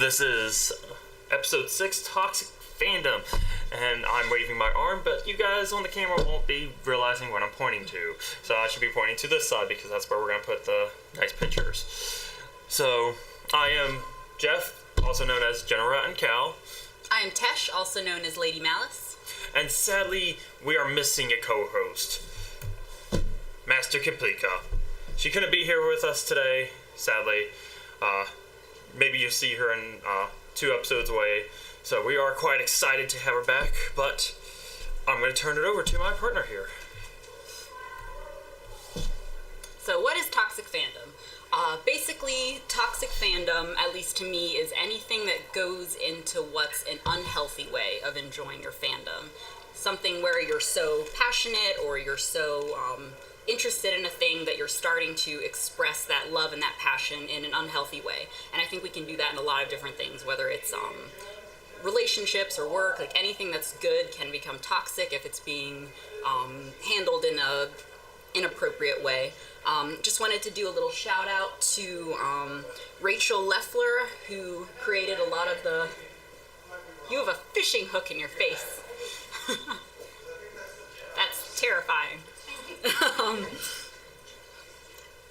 This is episode 6, Toxic Fandom, and I'm waving my arm, but you guys on the camera won't be realizing what I'm pointing to. So I should be pointing to this side because that's where we're going to put the nice pictures. So, I am Jeff, also known as General Rat and Cal. I am Tesh, also known as Lady Malice. And sadly, we are missing a co-host, Master Kaplika. She couldn't be here with us today, sadly. Maybe you'll see her in 2 episodes away. So we are quite excited to have her back, but I'm going to turn it over to my partner here. So what is Toxic Fandom? Basically, Toxic Fandom, at least to me, is anything that goes into what's an unhealthy way of enjoying your fandom. Something where you're so passionate or you're so interested in a thing that you're starting to express that love and that passion in an unhealthy way. And I think we can do that in a lot of different things, whether it's relationships or work. Like anything that's good can become toxic if it's being handled in a inappropriate way. Just wanted to do a little shout out to Rachel Leffler, who created a lot of the... You have a fishing hook in your face. That's terrifying.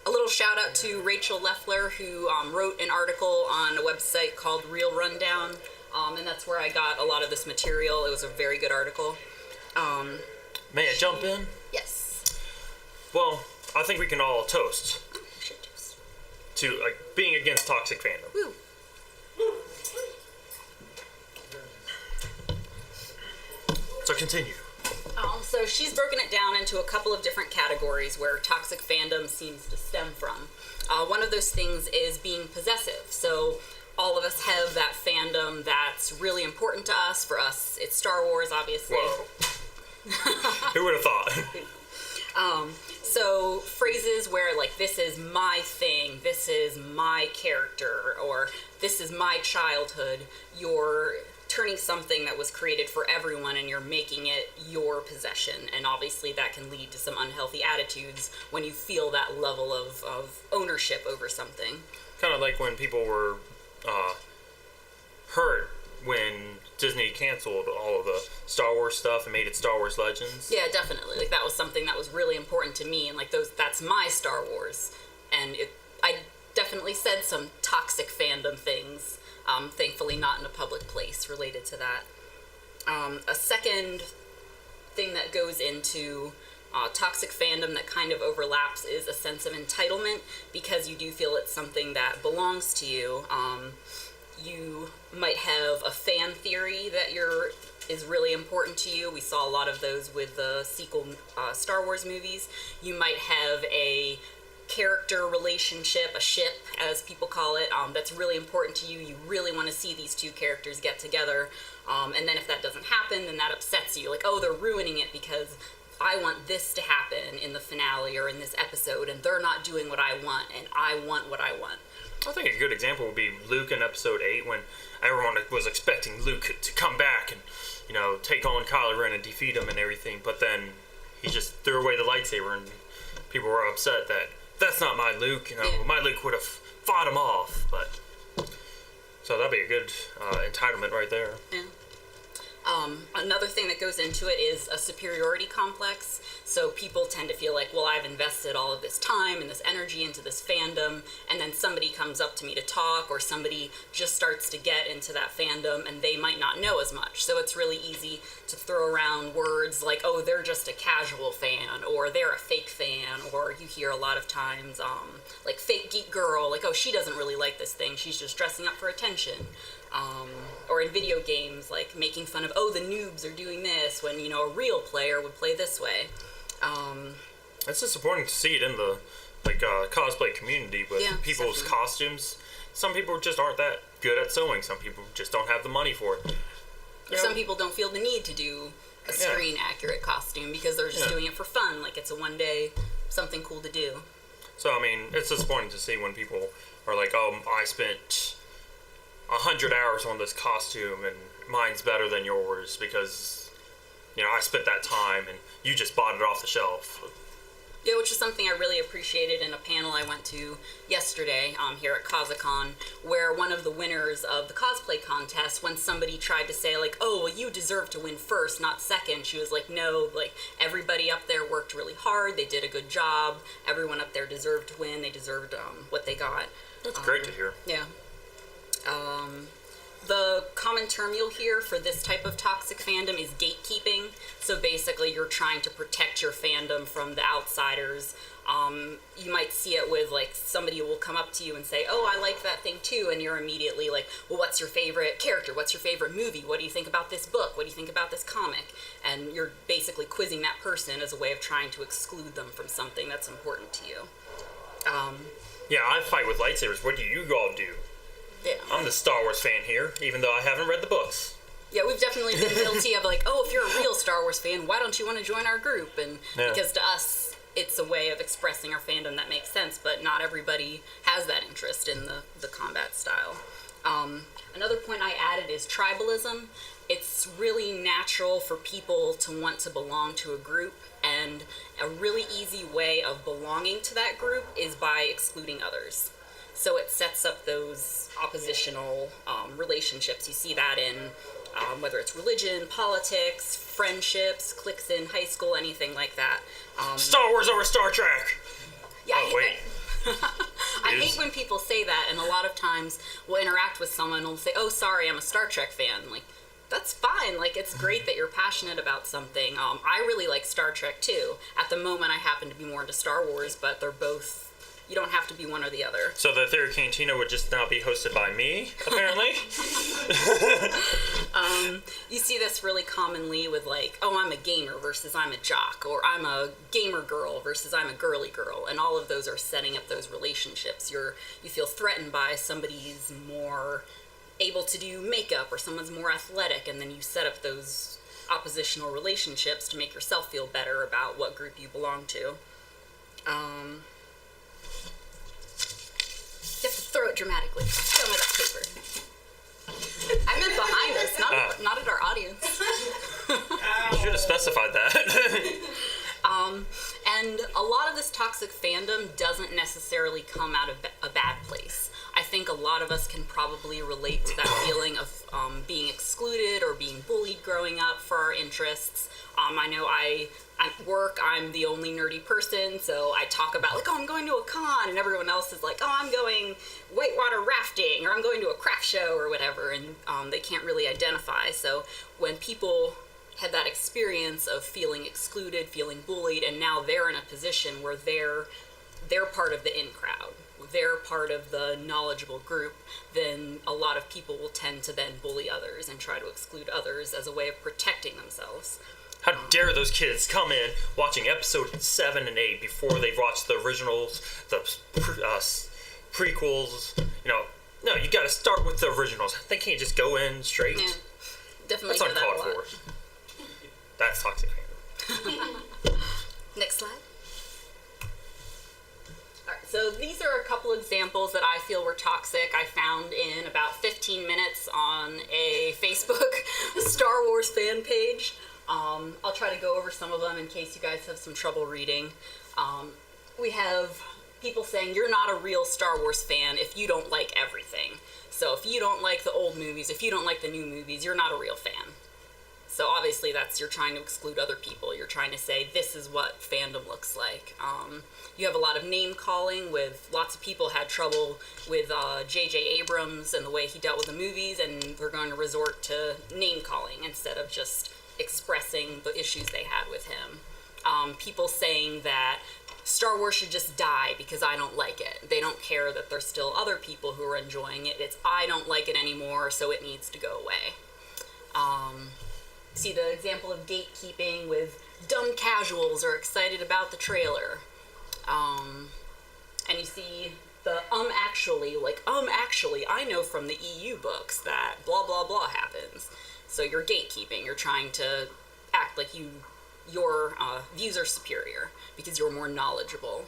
A little shout out to Rachel Leffler, who wrote an article on a website called Real Rundown, and that's where I got a lot of this material. It was a very good article. May I jump in? Yes. Well, I think we can all toast to being against toxic fandom. Woo. So continue. So she's broken it down into a couple of different categories where toxic fandom seems to stem from. One of those things is being possessive. So all of us have that fandom that's really important to us. For us, it's Star Wars, obviously. Whoa. Who would have thought? So phrases where like, this is my thing, this is my character, or this is my childhood, you're turning something that was created for everyone and you're making it your possession. And obviously that can lead to some unhealthy attitudes when you feel that level of ownership over something. Kind of like when people were hurt when Disney canceled all of the Star Wars stuff and made it Star Wars Legends. Yeah, definitely. Like that was something that was really important to me, and like that's my Star Wars. And I definitely said some toxic fandom things. Thankfully not in a public place related to that. A second thing that goes into toxic fandom that kind of overlaps is a sense of entitlement, because you do feel it's something that belongs to you. You might have a fan theory that is really important to you. We saw a lot of those with the sequel Star Wars movies. You might have a character relationship, a ship as people call it, that's really important to you. You really want to see these two characters get together, and then if that doesn't happen, then that upsets you. Like, oh, they're ruining it because I want this to happen in the finale or in this episode, and they're not doing what I want, and I want what I want. I think a good example would be Luke in episode 8, when everyone was expecting Luke to come back and, take on Kylo Ren and defeat him and everything, but then he just threw away the lightsaber, and people were upset that that's not my Luke. Yeah. My Luke would have fought him off, but so that'd be a good entitlement right there. Yeah. Another thing that goes into it is a superiority complex. So people tend to feel like, well, I've invested all of this time and this energy into this fandom, and then somebody comes up to me to talk, or somebody just starts to get into that fandom and they might not know as much. So it's really easy to throw around words like, oh, they're just a casual fan, or they're a fake fan, or you hear a lot of times like fake geek girl, like, oh, she doesn't really like this thing, she's just dressing up for attention. Or in video games, like making fun of, oh, the noobs are doing this, when, a real player would play this way. It's disappointing to see it in the cosplay community with people's definitely. Costumes. Some people just aren't that good at sewing. Some people just don't have the money for it. Some people don't feel the need to do a screen-accurate costume because they're just doing it for fun, like it's a one-day something cool to do. So, I mean, it's disappointing to see when people are like, oh, I spent 100 hours on this costume and mine's better than yours because, I spent that time and you just bought it off the shelf. Yeah, which is something I really appreciated in a panel I went to yesterday here at CosicCon, where one of the winners of the cosplay contest, when somebody tried to say, like, oh, well, you deserve to win first, not second, she was like, no, like, everybody up there worked really hard, they did a good job, everyone up there deserved to win, they deserved what they got. That's great to hear. Yeah. The common term you'll hear for this type of toxic fandom is gatekeeping. So basically, you're trying to protect your fandom from the outsiders. You might see it with, like, somebody will come up to you and say, oh, I like that thing too, and you're immediately like, well, what's your favorite character? What's your favorite movie? What do you think about this book? What do you think about this comic? And you're basically quizzing that person as a way of trying to exclude them from something that's important to you. Yeah, I fight with lightsabers. What do you all do? Yeah. I'm the Star Wars fan here, even though I haven't read the books. Yeah, we've definitely been guilty of, like, oh, if you're a real Star Wars fan, why don't you want to join our group? And because to us, it's a way of expressing our fandom that makes sense, but not everybody has that interest in the combat style. Another point I added is tribalism. It's really natural for people to want to belong to a group, and a really easy way of belonging to that group is by excluding others. So it sets up those oppositional relationships. You see that in whether it's religion, politics, friendships, cliques in high school, anything like that. Star Wars over Star Trek! Yeah, wait. I hate when people say that, and a lot of times we'll interact with someone and we'll say, oh, sorry, I'm a Star Trek fan. Like, that's fine. Like, it's great that you're passionate about something. I really like Star Trek, too. At the moment, I happen to be more into Star Wars, but they're both... You don't have to be one or the other. So the Atheria Cantina would just now be hosted by me, apparently? You see this really commonly with, like, oh, I'm a gamer versus I'm a jock, or I'm a gamer girl versus I'm a girly girl, and all of those are setting up those relationships. You feel threatened by somebody's more able to do makeup, or someone's more athletic, and then you set up those oppositional relationships to make yourself feel better about what group you belong to. You have to throw it dramatically. Show me that paper. I meant behind us, not at our audience. You should have specified that. And a lot of this toxic fandom doesn't necessarily come out of a bad place. I think a lot of us can probably relate to that feeling of being excluded or being bullied growing up for our interests. I know at work, I'm the only nerdy person, so I talk about, like, oh, I'm going to a con, and everyone else is like, oh, I'm going whitewater rafting, or I'm going to a craft show, or whatever, and they can't really identify. So when people had that experience of feeling excluded, feeling bullied, and now they're in a position where they're part of the in crowd, they're part of the knowledgeable group, then a lot of people will tend to then bully others and try to exclude others as a way of protecting themselves. How dare those kids come in watching episode 7 and 8 before they've watched the originals, the prequels. No, you gotta start with the originals. They can't just go in straight. Yeah, definitely. That's uncalled for. That's toxic fandom. Next slide. Alright, so these are a couple examples that I feel were toxic. I found in about 15 minutes on a Facebook Star Wars fan page. I'll try to go over some of them in case you guys have some trouble reading. We have people saying you're not a real Star Wars fan if you don't like everything. So if you don't like the old movies, if you don't like the new movies, you're not a real fan. So obviously you're trying to exclude other people. You're trying to say this is what fandom looks like. You have a lot of name calling with lots of people had trouble with J.J. Abrams and the way he dealt with the movies, and they're going to resort to name calling instead of just expressing the issues they had with him. People saying that Star Wars should just die because I don't like it. They don't care that there's still other people who are enjoying it. It's I don't like it anymore, so it needs to go away. See the example of gatekeeping with dumb casuals are excited about the trailer. And you see the actually, I know from the EU books that blah blah blah happens. So you're gatekeeping. You're trying to act like your views are superior because you're more knowledgeable.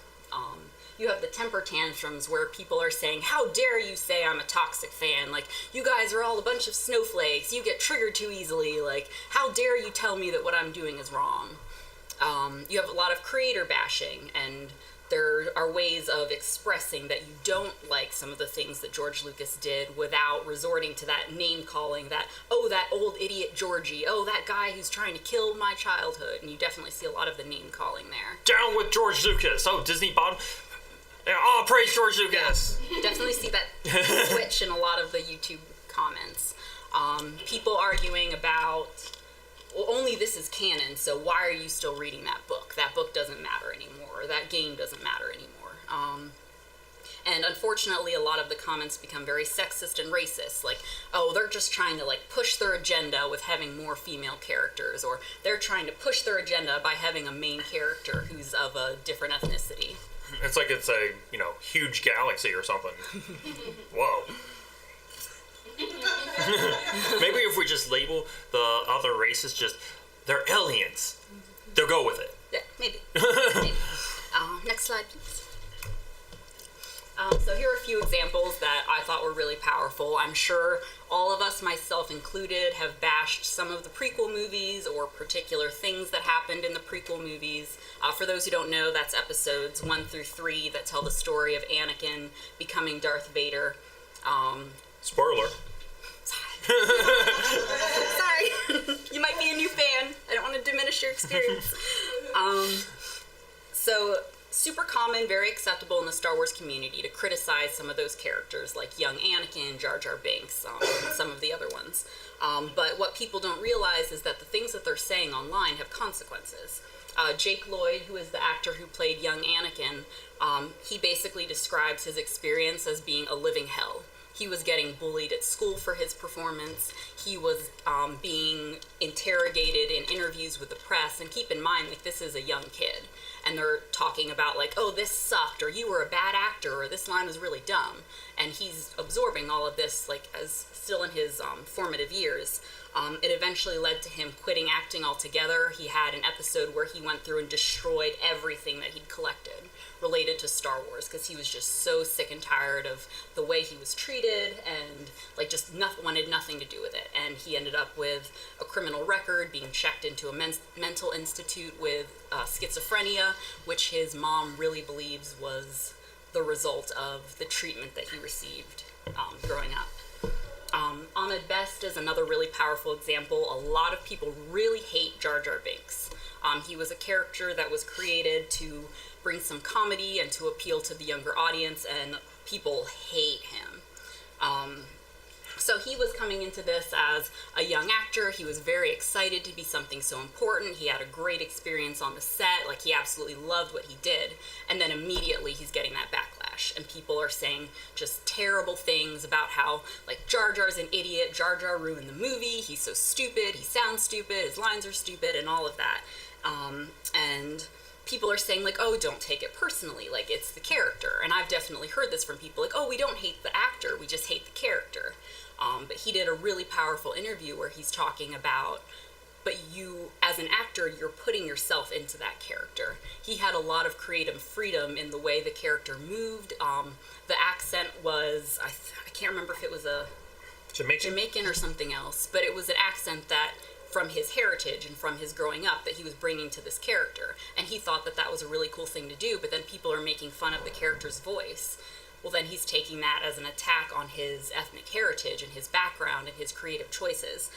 You have the temper tantrums where people are saying, how dare you say I'm a toxic fan? Like, you guys are all a bunch of snowflakes. You get triggered too easily. Like, how dare you tell me that what I'm doing is wrong? You have a lot of creator bashing, and there are ways of expressing that you don't like some of the things that George Lucas did without resorting to that name calling, that, oh, that old idiot Georgie, oh, that guy who's trying to kill my childhood. And you definitely see a lot of the name calling there. Down with George Lucas. Oh, Disney bottom. Oh, praise George Lucas. Yeah, definitely see that switch in a lot of the YouTube comments. People arguing about, well, only this is canon, so why are you still reading that book? That book doesn't matter anymore, or that game doesn't matter anymore. And unfortunately, a lot of the comments become very sexist and racist, like, oh, they're just trying to, like, push their agenda with having more female characters, or they're trying to push their agenda by having a main character who's of a different ethnicity. It's like it's a, huge galaxy or something. Whoa. Maybe if we just label the other races they're aliens. They'll go with it. Yeah, maybe. Maybe. Next slide, please. So here are a few examples that I thought were really powerful. I'm sure all of us, myself included, have bashed some of the prequel movies or particular things that happened in the prequel movies. For those who don't know, that's episodes 1 through 3 that tell the story of Anakin becoming Darth Vader. Spoiler. Sorry. You might be a new fan. I don't want to diminish your experience. So, super common, very acceptable in the Star Wars community to criticize some of those characters, like young Anakin, Jar Jar Binks, and some of the other ones. But what people don't realize is that the things that they're saying online have consequences. Jake Lloyd, who is the actor who played young Anakin, he basically describes his experience as being a living hell. He was getting bullied at school for his performance. He was being interrogated in interviews with the press. And keep in mind, like, this is a young kid. And they're talking about, like, oh, this sucked, or you were a bad actor, or this line was really dumb. And he's absorbing all of this, like, as still in his formative years. It eventually led to him quitting acting altogether. He had an episode where he went through and destroyed everything that he'd collected related to Star Wars, because he was just so sick and tired of the way he was treated, and like just wanted nothing to do with it. And he ended up with a criminal record, being checked into a mental institute with schizophrenia, which his mom really believes was the result of the treatment that he received growing up. Ahmed Best is another really powerful example. A lot of people really hate Jar Jar Binks. He was a character that was created to bring some comedy and to appeal to the younger audience, and people hate him. So he was coming into this as a young actor. He was very excited to be something so important. He had a great experience on the set. Like, he absolutely loved what he did. And then immediately he's getting that backlash. And people are saying just terrible things about how, like, Jar Jar's an idiot. Jar Jar ruined the movie. He's so stupid. He sounds stupid. His lines are stupid and all of that. And people are saying, like, oh, don't take it personally. Like, it's the character. And I've definitely heard this from people. Like, oh, we don't hate the actor. We just hate the character. But he did a really powerful interview where he's talking about, but you, as an actor, you're putting yourself into that character. He had a lot of creative freedom in the way the character moved. The accent was, I can't remember if it was a Jamaican or something else, but it was an accent that, from his heritage and from his growing up, that he was bringing to this character. And he thought that that was a really cool thing to do, but then people are making fun of the character's voice. Well, then he's taking that as an attack on his ethnic heritage and his background and his creative choices.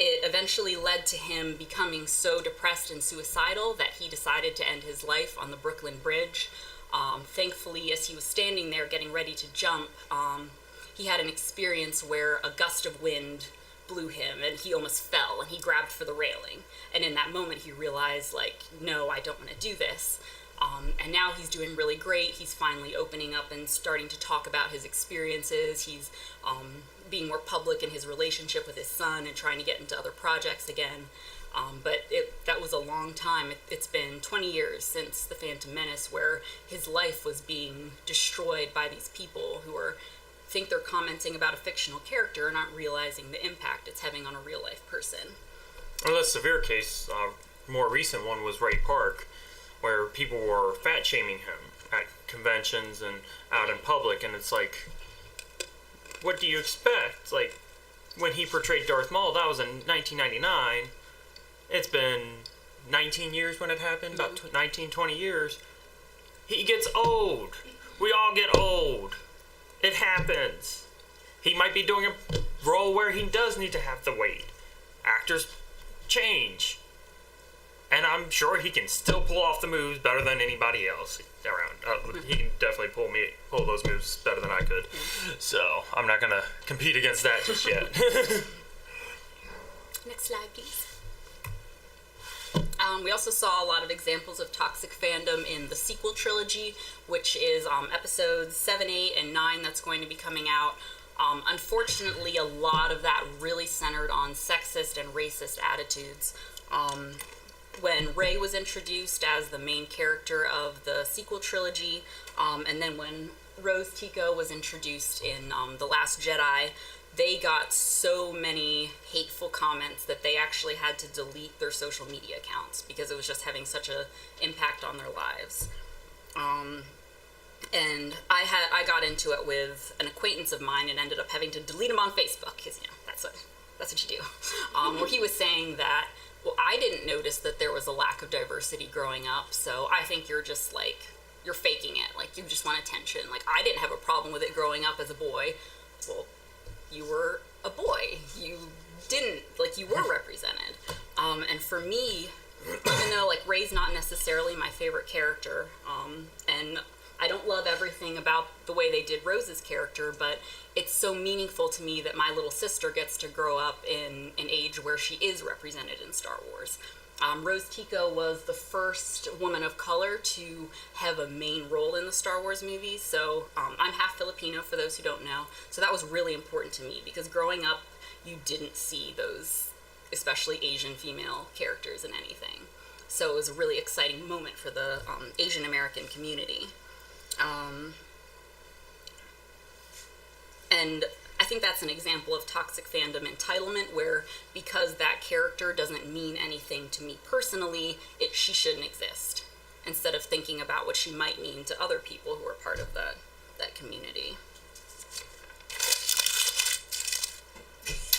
It eventually led to him becoming so depressed and suicidal that he decided to end his life on the Brooklyn Bridge. Thankfully, as he was standing there getting ready to jump, he had an experience where a gust of wind blew him and he almost fell, and he grabbed for the railing. And in that moment, he realized, like, no, I don't want to do this. And now he's doing really great. He's finally opening up and starting to talk about his experiences. He's being more public in his relationship with his son and trying to get into other projects again. But that was a long time. It's been 20 years since The Phantom Menace, where his life was being destroyed by these people who think they're commenting about a fictional character and aren't realizing the impact it's having on a real life person. A less severe case, more recent one, was Ray Park, where people were fat-shaming him at conventions and out in public, and it's like, what do you expect? Like, when he portrayed Darth Maul, that was in 1999. It's been 19 years when it happened, about 19, 20 years, he gets old. We all get old. It happens. He might be doing a role where he does need to have the weight. Actors change. And I'm sure he can still pull off the moves better than anybody else around. He can definitely pull those moves better than I could. So I'm not going to compete against that just yet. Next slide, please. We also saw a lot of examples of toxic fandom in the sequel trilogy, which is episodes 7, 8, and 9 that's going to be coming out. Unfortunately, a lot of that really centered on sexist and racist attitudes. When Rey was introduced as the main character of the sequel trilogy, and then when Rose Tico was introduced in The Last Jedi, they got so many hateful comments that they actually had to delete their social media accounts because it was just having such an impact on their lives. And I got into it with an acquaintance of mine and ended up having to delete him on Facebook because, that's what you do. Where he was saying that, well, I didn't notice that there was a lack of diversity growing up, so I think you're just, you're faking it. You just want attention. I didn't have a problem with it growing up as a boy. Well, you were a boy. You didn't, you were represented. And for me, even though, Rey's not necessarily my favorite character, and I don't love everything about the way they did Rose's character, but it's so meaningful to me that my little sister gets to grow up in an age where she is represented in Star Wars. Rose Tico was the first woman of color to have a main role in the Star Wars movies, so I'm half Filipino, for those who don't know, so that was really important to me, because growing up, you didn't see those, especially Asian female characters in anything. So it was a really exciting moment for the Asian American community. And I think that's an example of toxic fandom entitlement, where because that character doesn't mean anything to me personally, she shouldn't exist, instead of thinking about what she might mean to other people who are part of that community.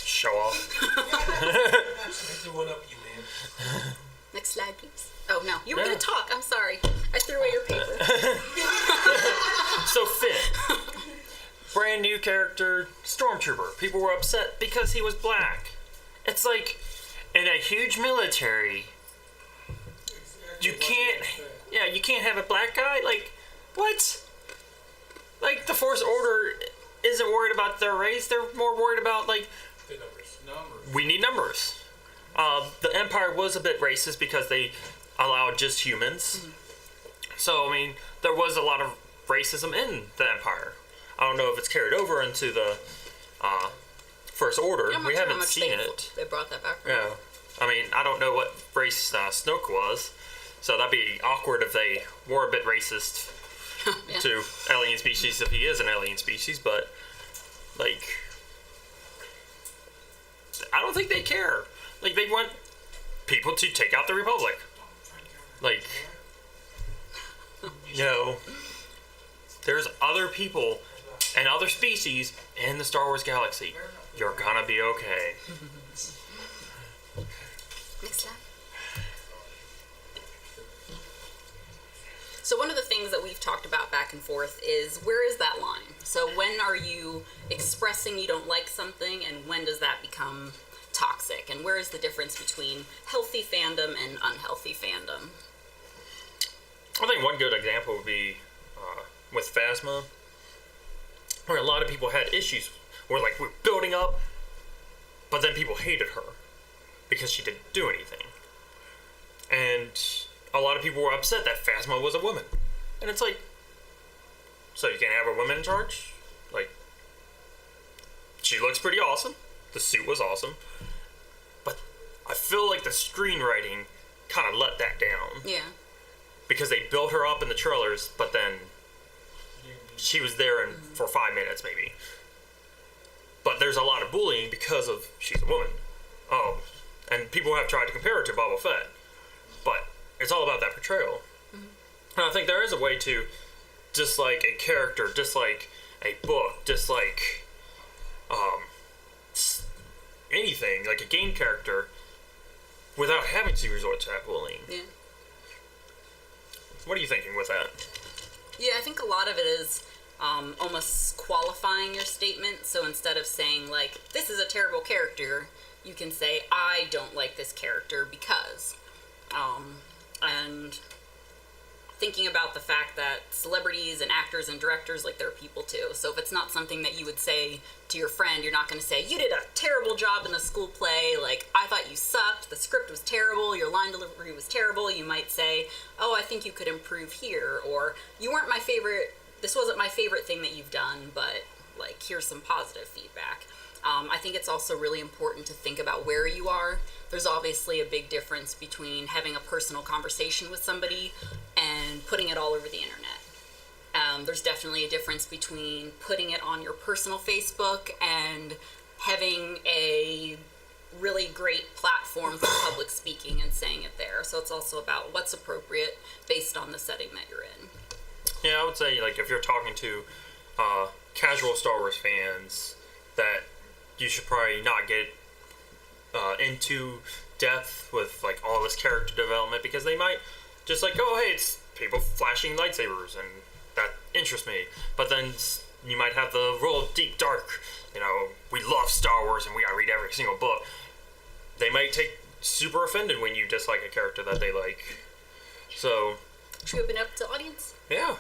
Show off. I do one up you, man. Next slide, please. Oh, no. You were going to talk. I'm sorry. I threw away your paper. So, Finn. Brand new character, Stormtrooper. People were upset because he was black. It's in a huge military, you can't have a black guy? What? The Force Order isn't worried about their race. They're more worried about, the numbers. We need numbers. The Empire was a bit racist because they allowed just humans. So, there was a lot of racism in the Empire. I don't know if it's carried over into the First Order. We haven't seen it. They brought that back. Yeah. I don't know what race Snoke was, so that'd be awkward if they were a bit racist to alien species, if he is an alien species, but, I don't think they care. They want people to take out the Republic. There's other people and other species in the Star Wars galaxy. You're gonna be okay. Next slide. So one of the things that we've talked about back and forth is, where is that line? So when are you expressing you don't like something, and when does that become toxic? And where is the difference between healthy fandom and unhealthy fandom? I think one good example would be with Phasma, where a lot of people had issues where we're building up, but then people hated her because she didn't do anything. And a lot of people were upset that Phasma was a woman. And it's so you can't have a woman in charge? She looks pretty awesome. The suit was awesome. But I feel like the screenwriting kind of let that down. Yeah. Because they built her up in the trailers, but then she was there for 5 minutes, maybe. But there's a lot of bullying because of she's a woman. And people have tried to compare her to Boba Fett. But it's all about that portrayal. And I think there is a way to, just like a character, just like a book, just like anything, like a game character, without having to resort to that bullying. Yeah. What are you thinking with that? Yeah, I think a lot of it is almost qualifying your statement. So instead of saying, like, this is a terrible character, you can say, I don't like this character because. And thinking about the fact that celebrities and actors and directors, like, they're people too. So if it's not something that you would say to your friend, you're not going to say, you did a terrible job in the school play, like, I thought you sucked, the script was terrible, your line delivery was terrible. You might say, oh, I think you could improve here, or you weren't my favorite, this wasn't my favorite thing that you've done, but, like, here's some positive feedback. I think it's also really important to think about where you are. There's obviously a big difference between having a personal conversation with somebody and putting it all over the internet. There's definitely a difference between putting it on your personal Facebook and having a really great platform for public speaking and saying it there. So it's also about what's appropriate based on the setting that you're in. Yeah, I would say, like, if you're talking to casual Star Wars fans, that you should probably not get into depth with, like, all this character development, because they might just, like, oh, hey, it's people flashing lightsabers, and that interests me. But then you might have the real deep, dark, we love Star Wars and we gotta read every single book. They might take super offended when you dislike a character that they like. So, should we open up to audience? Yeah.